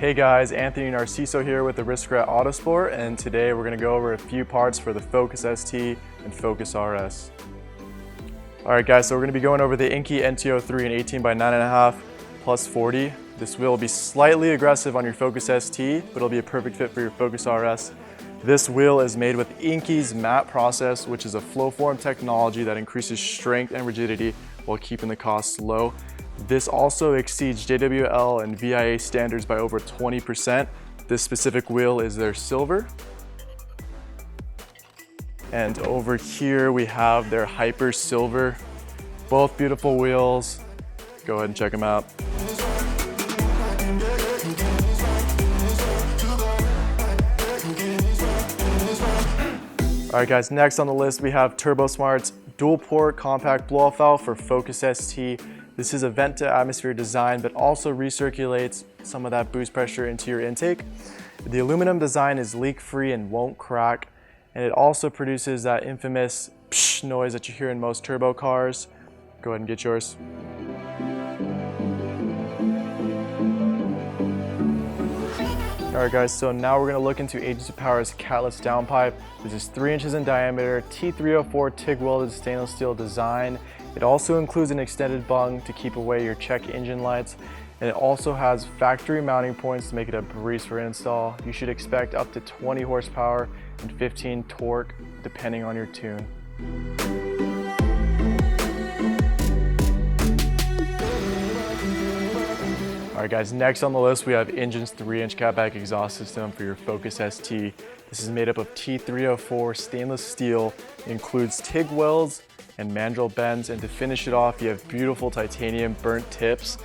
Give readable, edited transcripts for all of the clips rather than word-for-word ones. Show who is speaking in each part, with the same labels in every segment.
Speaker 1: Hey guys, Anthony Narciso here with Aristocrat Autosport, and today we're going to go over a few parts for the Focus ST and Focus RS. Alright guys, so we're going to be going over the Inky NT03 in 18 by 9.5 plus 40. This wheel will be slightly aggressive on your Focus ST, but it'll be a perfect fit for your Focus RS. This wheel is made with Inky's matte process, which is a flow form technology that increases strength and rigidity while keeping the costs low. This also exceeds JWL and VIA standards by over 20%. This specific wheel is their silver. And over here we have their Hyper Silver. Both beautiful wheels. Go ahead and check them out. Alright guys, next on the list we have TurboSmart's dual port compact blow-off valve for Focus ST. This is a vent to atmosphere design, but also recirculates some of that boost pressure into your intake. The aluminum design is leak-free and won't crack, and it also produces that infamous psh noise that you hear in most turbo cars. Go ahead and get yours. Alright guys, so now we're going to look into Agency Power's catless downpipe. This is 3 inches in diameter, T304 TIG welded stainless steel design. It also includes an extended bung to keep away your check engine lights, and it also has factory mounting points to make it a breeze for install. You should expect up to 20 horsepower and 15 torque depending on your tune. Alright guys, next on the list we have Engine's 3-inch catback exhaust system for your Focus ST. This is made up of T304 stainless steel. It includes TIG welds and mandrel bends, and to finish it off you have beautiful titanium burnt tips.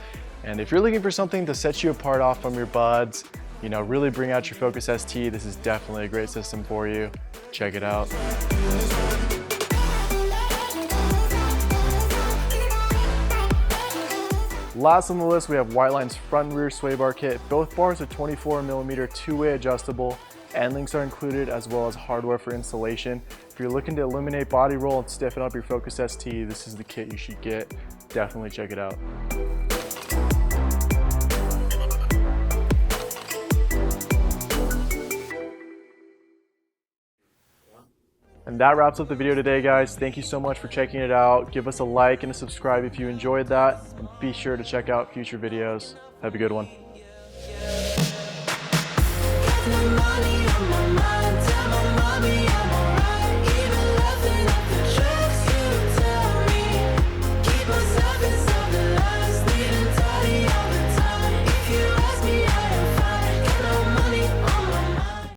Speaker 1: And if you're looking for something to set you apart off from your buds, you know, really bring out your Focus ST, this is definitely a great system for you. Check it out. Last on the list we have Whiteline's front and rear sway bar kit. Both bars are 24mm two-way adjustable, end links are included as well as hardware for installation. If you're looking to eliminate body roll and stiffen up your Focus ST, this is the kit you should get. Definitely check it out. And that wraps up the video today, guys. Thank you so much for checking it out. Give us a like and a subscribe if you enjoyed that. And be sure to check out future videos. Have a good one.